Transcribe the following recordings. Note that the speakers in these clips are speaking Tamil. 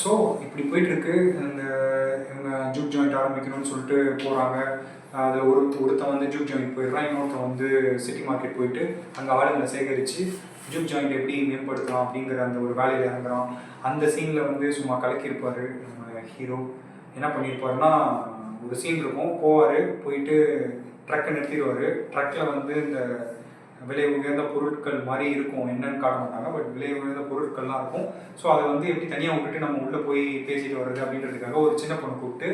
ஸோ இப்படி போயிட்டுருக்கு. இந்த இவங்க ஜூக் ஜாயிண்ட் ஆரம்பிக்கணும்னு சொல்லிட்டு போகிறாங்க. அதில் ஒருத்தன் வந்து ஜூக் ஜாயிண்ட் போயிடுறான், இன்னொருத்தன் வந்து சிட்டி மார்க்கெட் போயிட்டு அங்கே ஆளுங்களை சேகரித்து ஜூக் ஜாயிண்ட் எப்படி மேம்படுத்தலாம் அப்படிங்கிற அந்த ஒரு வேலையில் இறங்குறான். அந்த சீனில் வந்து சும்மா கலக்கியிருப்பார் நம்ம ஹீரோ. என்ன பண்ணியிருப்பாருன்னா, ஒரு சீன் இருக்கும், போவார், போயிட்டு ட்ரக்கை நிறுத்திடுவார். ட்ரக்கில் வந்து இந்த விலை உயர்ந்த பொருட்கள் மாதிரி இருக்கும், என்னன்னு காட்ட மாட்டாங்க, பட் விலை உயர்ந்த பொருட்கள்லாம் இருக்கும். ஸோ அதை வந்து எப்படி தனியாக விட்டுட்டு நம்ம உள்ளே போய் பேசிட்டு வர்றது அப்படின்றதுக்காக ஒரு சின்ன பொண்ணு கூப்பிட்டு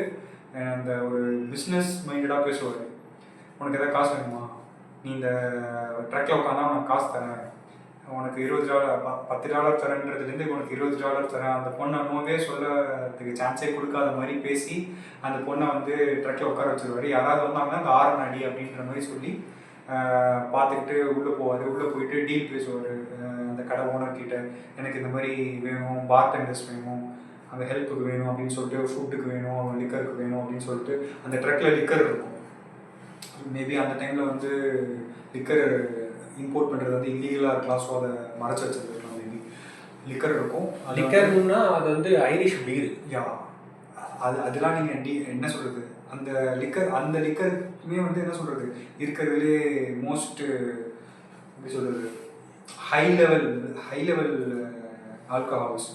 அந்த ஒரு பிஸ்னஸ் மைண்டடாக பேசுவார். உனக்கு எதாவது காசு வேணுமா, நீ இந்த ட்ரக்கில் உட்காந்தா உனக்கு காசு தரேன், உனக்கு $20 $10 தரேன்றதுலேருந்து உனக்கு $20 தரேன். அந்த பொண்ணை நோவே சொல்லறதுக்கு சான்ஸே கொடுக்காத மாதிரி பேசி அந்த பொண்ணை வந்து ட்ரக்கில் உட்கார வச்சுருவார். யாராவது வந்தாங்கன்னா அந்த ஆரன் அடி அப்படின்ற மாதிரி சொல்லி பார்த்துக்கிட்டு உள்ளே போவார். உள்ளே போயிட்டு டீல் பேசுவார் அந்த கடை ஓனர்கிட்ட. எனக்கு இந்த மாதிரி வேணும், பார்டெண்டர்ஸ் வேணும், அந்த ஹெல்ப்புக்கு வேணும் அப்படின்னு சொல்லிட்டு, ஃபுட்டுக்கு வேணும், லிக்கருக்கு வேணும் அப்படின்னு சொல்லிட்டு. அந்த ட்ரக்கில் லிக்கர் இருக்கும். மேபி அந்த டைமில் வந்து லிக்கர் இம்போர்ட் பண்ணுறது வந்து இல்லீகலாக இருக்கலாம், ஸோ அதை மறைச்சி வச்சுருக்கலாம். மேபி லிக்கர் இருக்கும். லிக்கர்னா அது வந்து ஐரிஷ் பீர். யா, அதெல்லாம் நீங்கள் என்ன சொல்கிறது, அந்த லிக்கருமே வந்து என்ன சொல்கிறது, இருக்கிறதுலே மோஸ்ட்டு எப்படி சொல்கிறது, ஹை லெவல் ஆல்கஹால்ஸ்.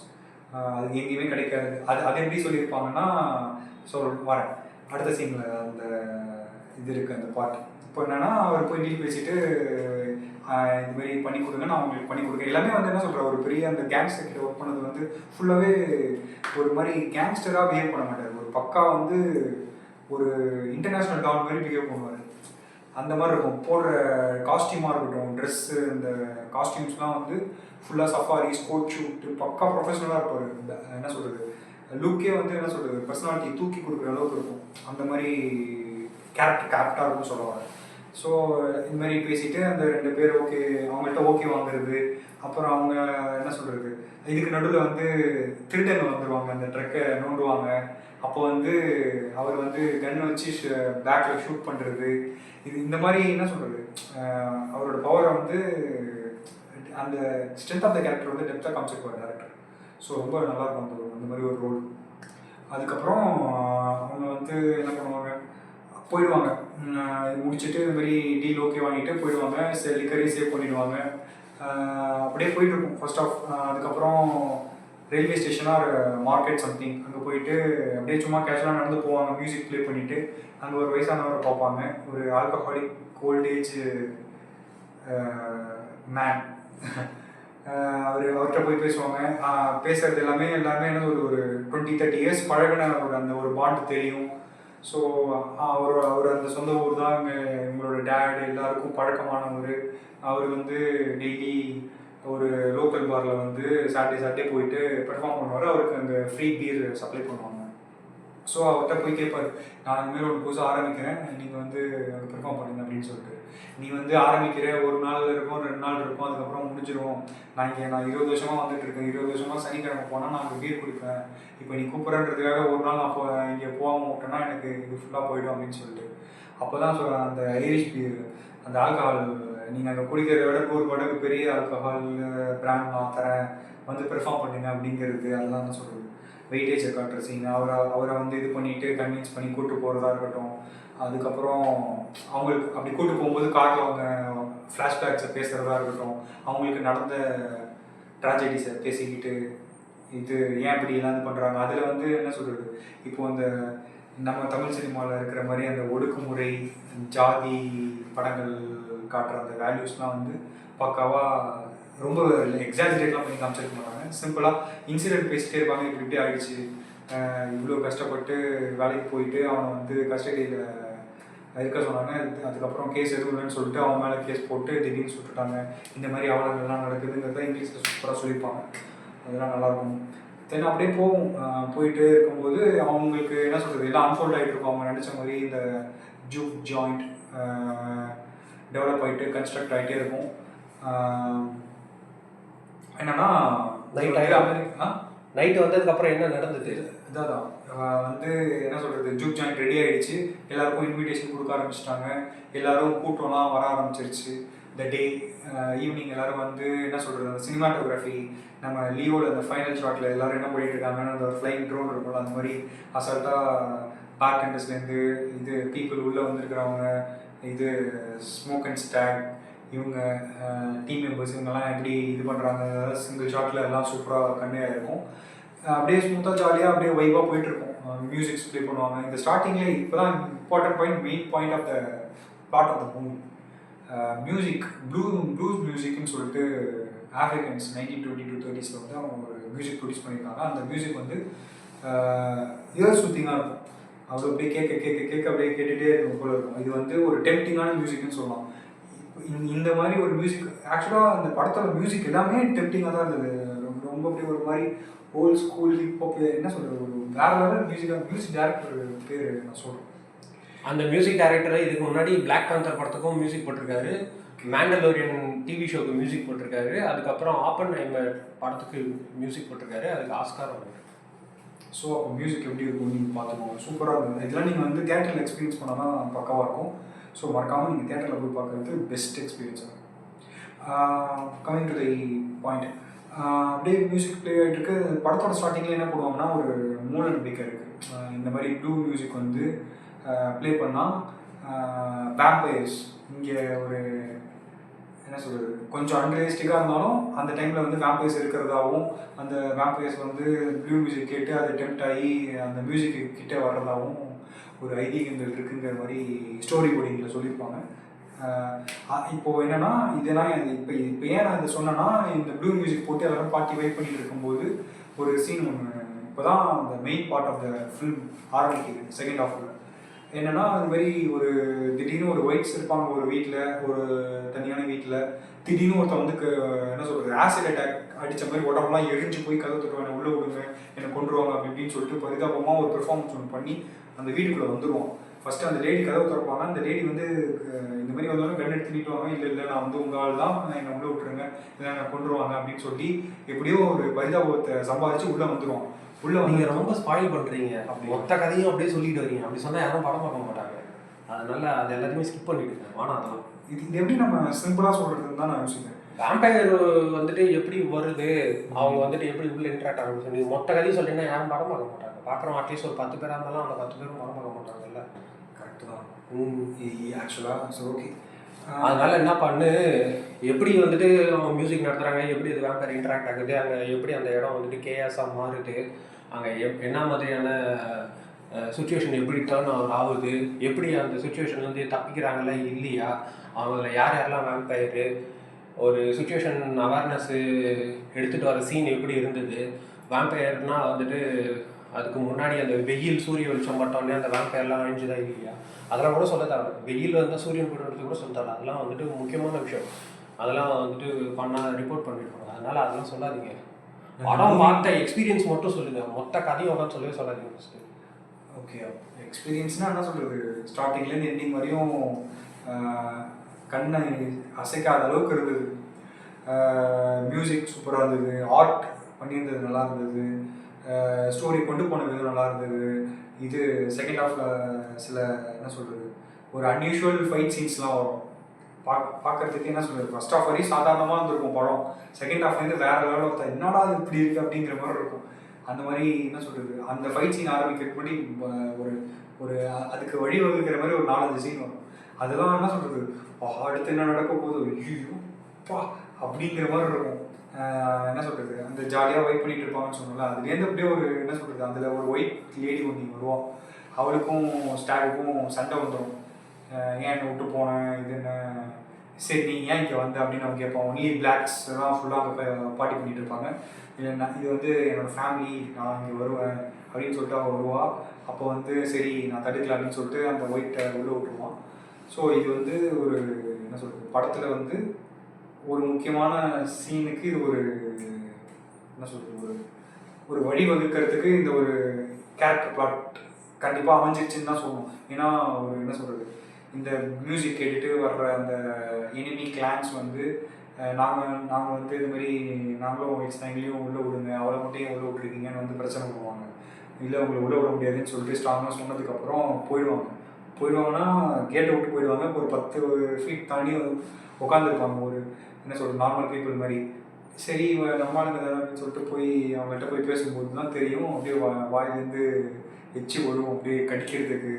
அது எங்கேயுமே கிடைக்காது. அது எப்படி சொல்லியிருப்பாங்கன்னா, வரேன் அடுத்த சீனில் அந்த இது இருக்குது, அந்த பாட்டு. இப்போ என்னென்னா, அவர் போய் டீல் பேசிட்டு இது மாதிரி பண்ணி கொடுங்க, நான் அவங்களுக்கு பண்ணி கொடுக்குறேன். எல்லாமே வந்து என்ன சொல்கிற, ஒரு பெரிய அந்த கேங்ஸ்டர் கிட்ட ஒர்க் பண்ணது வந்து ஃபுல்லாகவே ஒரு மாதிரி கேங்ஸ்டராக பிஹேவ் பண்ண மாட்டார். ஒரு பக்கா வந்து ஒரு இன்டர்நேஷ்னல் டான் மாதிரி பிஹேவ் பண்ணுவார். அந்த மாதிரி இருக்கும். போடுற காஸ்டியூமாக இருக்கட்டும், ட்ரெஸ்ஸு, இந்த காஸ்டியூம்ஸ்லாம் வந்து ஃபுல்லாக சஃபாரி, ஸ்போர்ட் ஷூட்டு, பக்கா ப்ரொஃபஷனலாக இருப்பார். இந்த என்ன சொல்கிறது, லுக்கே வந்து என்ன சொல்கிறது, பர்சனாலிட்டி தூக்கி கொடுக்குற அளவுக்கு இருக்கும். அந்த மாதிரி கேரக்டராக இருக்கும்னு சொல்லுவாங்க. ஸோ இந்த மாதிரி பேசிவிட்டு அந்த 2 பேர் அவங்கள்ட்ட ஓகே வாங்குறது. அப்புறம் அவங்க என்ன சொல்கிறது, இதுக்கு நடுவில் வந்து திருடங்க வந்துடுவாங்க, அந்த ட்ரக்கை நோண்டுவாங்க. அப்போ வந்து அவர் வந்து கன் வச்சு பேக்கில் ஷூட் பண்ணுறது. இந்த மாதிரி என்ன சொல்கிறது, அவரோட பவரை வந்து அந்த ஸ்ட்ரென்த் ஆஃப் த கேரக்டர் வந்து டெப்த்தாக காமிச்சிருப்பார் டேரக்டர். ஸோ ரொம்ப நல்லாயிருக்கும் அந்த மாதிரி ஒரு ரோல். அதுக்கப்புறம் அவங்க வந்து என்ன பண்ணுவாங்க, போயிடுவாங்க. முடிச்சுட்டு இந்த மாதிரி டீல் ஓகே வாங்கிட்டு போயிடுவாங்க. லிக்கரையும் சேவ் பண்ணிவிடுவாங்க. அப்படியே போயிட்டுருக்கும் ஃபர்ஸ்ட் ஆஃப். அதுக்கப்புறம் ரயில்வே ஸ்டேஷனாக மார்க்கெட் சம்திங், அங்கே போயிட்டு அப்படியே சும்மா கேஷுவலாக நடந்து போவாங்க, மியூசிக் ப்ளே பண்ணிவிட்டு. அங்கே ஒரு வயசானவரை பார்ப்பாங்க, ஒரு ஆல்கஹாலிக் ஓல்டேஜ் மேன். அவர்கிட்ட போய் பேசுவாங்க. பேசுகிறது எல்லாமே என்ன ஒரு 20-30 இயர்ஸ் பழகின ஒரு பாண்ட் தெரியும். ஸோ அவர் அந்த சொந்த ஊர் தான் இவங்களோட டேட், எல்லாருக்கும் பழக்கமானவர். அவர் வந்து டெய்லி ஒரு லோக்கல் பாரில் வந்து சாட்டர்டே போயிட்டு பெர்ஃபார்ம் பண்ணுவார். அவருக்கு அந்த ஃப்ரீ பீர் சப்ளை பண்ணுவாங்க. ஸோ அவர்கிட்ட போய் கேட்பார், நான் இந்தமாரி ஒரு புதுசாக ஆரம்பிக்கிறேன், நீங்கள் வந்து அங்கே பெர்ஃபார்ம் பண்ணுங்க அப்படின்னு சொல்லிட்டு. நீ வந்து ஆரம்பிக்கிற, ஒரு நாள் இருக்கும், 2 நாள் இருக்கும், அதுக்கப்புறம் முடிஞ்சிடும். நான் 20 வருஷமாக வந்துட்டுருக்கேன், 20 வருஷமாக சனிக்கிழமை போனால் நான் அங்கே பீர் குடிப்பேன். இப்போ நீ கூப்பிட்றன்றதுக்காக ஒரு நாள் நான் இங்கே போகாமல் விட்டேன்னா எனக்கு இது ஃபுல்லாக போய்டும் அப்படின்னு சொல்லிட்டு. அப்போ தான் சொல்கிறேன், அந்த ஐரிஷ் பீர், அந்த ஆல்கஹால் நீங்கள் அங்கே குடிக்கிறத விட 100 மடங்கு பெரிய ஆல்கஹால் பிராண்ட் நான் தரேன், வந்து பெர்ஃபார்ம் பண்ணுங்க அப்படிங்கிறது. அதெல்லாம் நான் சொல்கிறது வெயிட்டேஜை காட்டுற சீன். அவரை வந்து இது பண்ணிவிட்டு கன்வின்ஸ் பண்ணி கூப்பிட்டு போகிறதா இருக்கட்டும். அதுக்கப்புறம் அவங்களுக்கு அப்படி கூப்பிட்டு போகும்போது காரில் அவங்க ஃப்ளாஷ்பேக்ஸை பேசுகிறதா இருக்கட்டும், அவங்களுக்கு நடந்த ட்ராஜடிஸை பேசிக்கிட்டு இது ஏன் இப்படி எல்லாம் இது பண்ணுறாங்க. அதில் வந்து என்ன சொல்கிறது, இப்போது அந்த நம்ம தமிழ் சினிமாவில் இருக்கிற மாதிரி அந்த ஒடுக்குமுறை, ஜாதி படங்கள் காட்டுற அந்த வேல்யூஸ்லாம் வந்து பக்காவாக ரொம்ப எக்ஸாஜரேட்லாம் பண்ணி காமிச்சிருக்க மாட்டாங்க. சிம்பிளாக இன்சிடென்ட் பேசிகிட்டே இருப்பாங்க, இப்படி ஆகிடுச்சு, இவ்வளோ கஷ்டப்பட்டு வேலைக்கு போயிட்டு அவனை வந்து கஸ்டடியில் இருக்க சொன்னாங்க. அதுக்கப்புறம் கேஸ் எதுவும் இல்லைன்னு சொல்லிட்டு அவன் மேலே கேஸ் போட்டு திடீர்னு சுட்டுட்டாங்க. இந்த மாதிரி அவலங்கள்லாம் நடக்குதுங்கிறத இங்கிலீஷில் சூப்பராக சொல்லியிருப்பாங்க. அதெல்லாம் நல்லாயிருக்கும். தென் அப்படியே போயிட்டு இருக்கும்போது அவங்களுக்கு என்ன சொல்கிறது, எல்லாம் அன்ஃபோல்ட் ஆகிட்டு இருக்கும். அவங்க நினச்ச மாதிரி இந்த ஜூக் ஜாயிண்ட் டெவலப் ஆகிட்டு கன்ஸ்ட்ரக்ட் ஆகிட்டே இருக்கும். என்னன்னா நைட்டு வந்ததுக்கப்புறம் என்ன நடந்தது, இதான் வந்து என்ன சொல்கிறது, ஜூக் ஜாயிண்ட் ரெடி ஆகிடுச்சு. எல்லாருக்கும் இன்விடேஷன் கொடுக்க ஆரம்பிச்சிட்டாங்க. எல்லோரும் கூட்டம்லாம் வர ஆரம்பிச்சிருச்சு. த டே ஈவினிங் எல்லோரும் வந்து என்ன சொல்கிறது, அந்த சினிமாட்டோகிராஃபி நம்ம லியோவில் அந்த ஃபைனல் ஷாட்டில் எல்லோரும் என்ன பண்ணிட்டு இருக்காங்கன்னு அந்த ஃப்ளைங் ட்ரோன் இருக்கும்ல, அந்த மாதிரி அசால்ட்டாக பேக் அண்டர்ஸ்லேருந்து இது பீப்புள் உள்ளே வந்திருக்கிறவங்க, இது ஸ்மோக் அண்ட் ஸ்டாக், இவங்க டீம் மெம்பர்ஸ் இவங்கெல்லாம் எப்படி இது பண்ணுறாங்க, சிங்கிள் ஷாட்டில் எல்லாம் சூப்பராக கன்வே இருக்கும். அப்படியே ஸ்மூத்தாக ஜாலியாக அப்படியே வைவாக போயிட்டுருக்கும். மியூசிக்ஸ் ப்ளே பண்ணுவாங்க. இந்த ஸ்டார்டிங்லேயே இப்போ தான் important point, main point of the part of the movie. Music blues மியூசிக்னு சொல்லிட்டு ஆஃப்ரிக்கன்ஸ் 1920 வந்து அவங்க ஒரு மியூசிக் ப்ரொடியூஸ் பண்ணியிருக்காங்க. அந்த மியூசிக் வந்து இயர் சுத்திங்காக இருக்கும். அது அப்படியே கேட்க கேட்க கேட்க அப்படியே கேட்டுகிட்டே இருக்கும் போல இருக்கும். இது வந்து ஒரு டெம்ப்டிங்கான மியூசிக்னு சொல்லலாம். இந்த மாதிரி ஒரு மியூசிக் ஆக்சுவலாக அந்த படத்தோட மியூசிக் எல்லாமே டெம்ப்டிங்காக தான் இருந்தது. ரொம்ப அப்படியே ஒரு மாதிரி ஓல்ட் ஸ்கூல் ஹிப்ஹாப் என்ன சொல்கிறது, ஒரு வேறு லெவல் மியூசிக் டைரக்டர் பேர் நான் சொல்கிறேன். அந்த மியூசிக் டைரக்டர் இதுக்கு முன்னாடி பிளாக் பேந்தர் படத்துக்கும் மியூசிக் போட்டிருக்காரு, மேண்டலோரியன் டிவி ஷோக்கு மியூசிக் போட்டிருக்காரு, அதுக்கப்புறம் ஆப்பன்ஹைமர் படத்துக்கு மியூசிக் போட்டிருக்காரு, அதுக்கு ஆஸ்கார் வந்து. ஸோ அப்போ மியூசிக் எப்படி இருக்கும் நீங்கள் பார்த்துக்கோங்க, சூப்பராக இருக்கும். இதெல்லாம் நீங்கள் வந்து தியேட்டரில் எக்ஸ்பீரியன்ஸ் பண்ணால் தான் பக்காவாக இருக்கும். ஸோ மறக்காமல் நீங்கள் தியேட்டரில் போய் பார்க்குறது பெஸ்ட் எக்ஸ்பீரியன்ஸ் ஆகும். கமிங் டு தி பாயிண்ட், அப்படியே மியூசிக் ப்ளே ஆகிட்டு இருக்கு. படத்தோட ஸ்டார்டிங்கில் என்ன பண்ணுவாங்கன்னா ஒரு மூல நம்பிக்கை இருக்குது. இந்த மாதிரி ப்ளூ மியூசிக் வந்து ப்ளே பண்ணால் வேம்பயர்ஸ் இங்கே ஒரு என்ன சொல்கிறது, கொஞ்சம் அன்ரியலிஸ்டிக்காக இருந்தாலும் அந்த டைமில் வந்து வேம்பயர்ஸ் இருக்கிறதாகவும், அந்த வேம்பயர்ஸ் வந்து ப்ளூ மியூசிக் கேட்டு அதை டெம்ப்ட் ஆகி அந்த மியூசிக்கு கிட்டே வர்றதாகவும் ஒரு ஐதீகங்கள் இருக்குங்கிற மாதிரி ஸ்டோரி போர்டிங்கில் சொல்லியிருப்பாங்க. இப்போது என்னென்னா இதெல்லாம் இப்போ ஏன் நான் இதை சொன்னேன்னா, இந்த ப்ளூ மியூசிக் போட்டு எல்லாரும் பார்ட்டி வைப் பண்ணிட்டு இருக்கும்போது ஒரு சீன் ஒன்று இப்போ தான் அந்த main part of the film ஆரம்பிக்குது. செகண்ட் ஹாஃபில் என்னென்னா, அது மாதிரி ஒரு திடீர்னு ஒரு ஒயிட்ஸ் இருப்பாங்க ஒரு வீட்டில், ஒரு தனியான வீட்டில். திடீர்னு ஒருத்தன் வந்து என்ன சொல்கிறது, ஆசிட் அட்டாக் அடித்த மாதிரி உடம்புலாம் எரிஞ்சு போய் கதை தட்டுவாங்க, உள்ளே விடுங்க என்னை கொண்டுருவாங்க அப்படி இப்படின்னு சொல்லிட்டு பரிதாபமாக ஒரு பெர்ஃபார்மன்ஸ் ஒன்று பண்ணி அந்த வீட்டுக்குள்ளே வந்துடுவோம். ஃபஸ்ட்டு அந்த லேடி கதவை திறப்பாங்க. அந்த லேடி வந்து இந்த மாதிரி வந்தாலும் கன் எடுத்துக்கிட்டு வாங்க, இல்லை நான் வந்து உங்கள் ஆள் தான், என்னை உள்ளே விட்டுருங்க, இல்லை என்னை கொண்டுருவாங்க அப்படின்னு சொல்லி எப்படியோ ஒரு பரிதாபத்தை சம்பாதிச்சு உள்ளே வந்துடுவான். உள்ளே நீங்கள் ரொம்ப ஸ்பாயில் பண்ணுறீங்க, மொத்த கதையும் அப்படியே சொல்லிட்டு வரீங்க. அப்படி சொன்னால் யாரும் படம் பார்க்க மாட்டாங்க. அதனால அது எல்லாத்தையுமே ஸ்கிப் பண்ணிவிடுங்க. ஆனால் அதெல்லாம் இது எப்படி நம்ம சிம்பிளாக சொல்கிறதுன்னு தான் நான் யோசிக்கிறேன். வேம்பயர் வந்துட்டு எப்படி வருது, அவங்க வந்துட்டு எப்படி உள்ள இன்ட்ராக்ட் ஆகும் சொல்லி மொத்த கதையும் சொல்லிங்கன்னா யாரும் படம் பார்க்க மாட்டாங்க. பார்க்குறோம் அட்லீஸ்ட் ஒரு 10 பேராக இருந்தாலும் அந்த 10 பேரும் படம் பார்க்க மாட்டாங்கல்ல. கரெக்டு தான். ஆக்சுவலாக ஸோ ஓகே. அதனால என்ன பண்ணு, எப்படி வந்துட்டு அவங்க மியூசிக் நடத்துகிறாங்க, எப்படி அது வேம்பயர் இன்ட்ராக்ட் ஆகுது, அங்கே எப்படி அந்த இடம் வந்துட்டு கேஎஸாக மாறுது, அங்கே என்ன மாதிரியான சுச்சுவேஷன் எப்படி டர்ன் ஆகுது, எப்படி அந்த சுச்சுவேஷன் வந்து தப்பிக்கிறாங்களா இல்லையா, அவங்கள யார் யாரெல்லாம் வேம்பயரு, ஒரு சுச்சுவேஷன் அவேர்னஸ்ஸு எடுத்துகிட்டு வர சீன் எப்படி இருந்தது, வேம்பயர்னால் வந்துட்டு அதுக்கு முன்னாடி அந்த வெயில் சூரிய வெளிச்சம் பட்டோடனே அந்த வேம்பயர்லாம் அழிஞ்சுதா இல்லையா, அதெல்லாம் கூட சொல்ல தேவை. வெயில் வந்தால் சூரியன் போடுறது கூட சொல்ல தேவை. அதெல்லாம் வந்துட்டு முக்கியமான விஷயம். அதெல்லாம் வந்துட்டு பண்ணால் ரிப்போர்ட் பண்ணிருப்பாங்க. அதனால் அதெல்லாம் சொல்லாதீங்க. படம் பார்த்த எக்ஸ்பீரியன்ஸ் மட்டும் சொல்லுங்கள், மொத்த கதையும் உட்காந்து சொல்லவே சொல்லாதீங்க ஃபஸ்ட்டு. ஓகே, எக்ஸ்பீரியன்ஸ்னால் என்ன சொல்கிறது, ஸ்டார்டிங்லேருந்து எண்டிங் வரையும் கண்ணை அசைக்காத அளவுக்கு இருந்தது. மியூசிக் சூப்பராக இருந்தது, ஆர்ட் பண்ணியிருந்தது நல்லா இருந்தது, ஸ்டோரி கொண்டு போன விதம் நல்லா இருந்தது. இது செகண்ட் ஹாஃபில் சில என்ன சொல்கிறது, ஒரு அன்யூஷுவல் ஃபைட் சீன்ஸ்லாம் வரும். பார்க்குறதுக்கு என்ன சொல்கிறது, ஃபர்ஸ்ட் ஹாஃப் வரையும் சாதாரணமாக இருந்திருக்கும் படம். செகண்ட் ஹாஃப்லேருந்து வேறு லெவலில் ஒருத்தர் என்னடா அது இப்படி இருக்குது அப்படிங்கிற மாதிரி இருக்கும். அந்த மாதிரி என்ன சொல்கிறது, அந்த ஃபைட் சீன் ஆரம்பிக்கிறதுக்கு முன்னாடி ஒரு ஒரு அதுக்கு வழிவகுக்கிற மாதிரி ஒரு 4-5 சீன் வரும். அதெல்லாம் என்ன சொல்கிறது, அடுத்து என்ன நடக்க போகுது, ஐயோப்பா அப்படிங்கிற மாதிரி இருக்கும். என்ன சொல்கிறது, அந்த ஜாலியாக வெயிட் பண்ணிகிட்டு இருப்பாங்கன்னு சொன்னோம்ல, அதுலேருந்து அப்படியே ஒரு என்ன சொல்கிறது, அதில் ஒரு ஒயிட் லேடி ஒன்று வருவான். அவளுக்கும் ஸ்டாகுக்கும் சண்டை வந்துடும். ஏன் விட்டு போனேன், இது என்ன, சரி நீ ஏன் இங்கே வந்த அப்படின்னு அவன் கேட்பான். ஒன்லி பிளாக்ஸ் எல்லாம் ஃபுல்லாக அங்கே பார்ட்டி பண்ணிகிட்டு இருப்பாங்க. இல்லை இது வந்து என்னோடய ஃபேமிலி, நான் இங்கே வருவேன் அப்படின்னு சொல்லிட்டு அவன் வருவா. அப்போ வந்து சரி நான் தடுக்கல அப்படின்னு சொல்லிட்டு அந்த ஒயிட்டை உள்ளே விட்டுருவான். ஸோ இது வந்து ஒரு என்ன சொல்கிறது, படத்தில் வந்து ஒரு முக்கியமான சீனுக்கு இது ஒரு என்ன சொல்கிறது, ஒரு வழிவகுக்கிறதுக்கு இந்த ஒரு கேரக்டர் பிளாட் கண்டிப்பாக அமைஞ்சிருச்சுன்னு தான் சொல்லணும். ஏன்னா ஒரு என்ன சொல்கிறது, இந்த மியூசிக் கேட்டுட்டு வர்ற அந்த எனிமி கிளான்ஸ் வந்து நாங்கள் வந்து இது மாதிரி நாங்களும் ஒயிட்ஸ் தான், எங்களையும் உள்ளே விடுங்க, அவளை மட்டும் ஏன் உள்ளே விட்டுருக்கீங்கன்னு வந்து பிரச்சனை பண்ணுவாங்க. இல்லை உங்களை உள்ளே விட முடியாதுன்னு சொல்லிட்டு ஸ்ட்ராங்காக சொன்னதுக்கப்புறம் போயிடுவாங்க. போயிடுவாங்கன்னா கேட்டை விட்டு போயிடுவாங்க. ஒரு 10 ஃபீட் தாண்டி உட்காந்துருப்பாங்க. ஒரு என்ன சொல்கிறது, நார்மல் பீப்புள் மாதிரி. சரி நம்ம ஆளுங்க தானே அப்படின்னு சொல்லிட்டு போய் அவங்கள்ட்ட போய் பேசும்போது தான் தெரியும், அப்படியே வாயிலேருந்து எச்சி வரும், அப்படியே கடிக்கிறதுக்கு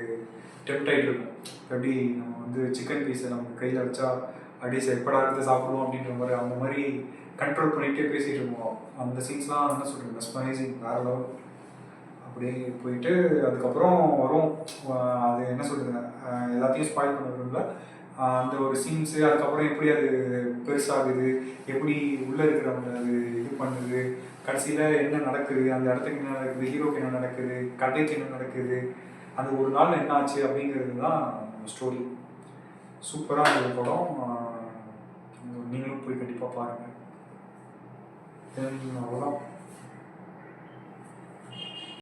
டெம்ட் ஆகிட்டு இருக்கும். எப்படி நம்ம வந்து சிக்கன் பீஸை நம்ம கையில் வச்சா அப்படியே எப்படா எடுத்து சாப்பிடுவோம் அப்படின்ற மாதிரி, அந்த மாதிரி கண்ட்ரோல் பண்ணிகிட்டே பேசிகிட்டு இருக்கோம். அந்த சீன்ஸ்லாம் என்ன சொல்கிறது, மெஸ்மரைசிங், வேறு லெவல். அப்படியே போயிட்டு அதுக்கப்புறம் வரும். அது என்ன சொல்கிறது, எல்லாத்தையும் ஸ்பாயில் பண்ண விரும்பல. அந்த ஒரு சீன்ஸு, அதுக்கப்புறம் எப்படி அது பெருசாகுது, எப்படி உள்ளே இருக்கிறவங்க அது இது பண்ணுது, கடைசியில் என்ன நடக்குது, அந்த இடத்துக்கு என்ன நடக்குது, ஹீரோக்கு என்ன நடக்குது, கதைக்கு என்ன நடக்குது, அந்த ஒரு நாள் என்ன ஆச்சு அப்படிங்கிறது தான் ஸ்டோரி. சூப்பராக இருந்தது படம். நீங்களும் போய் கண்டிப்பாக பாருங்கள். அவ்வளோதான்.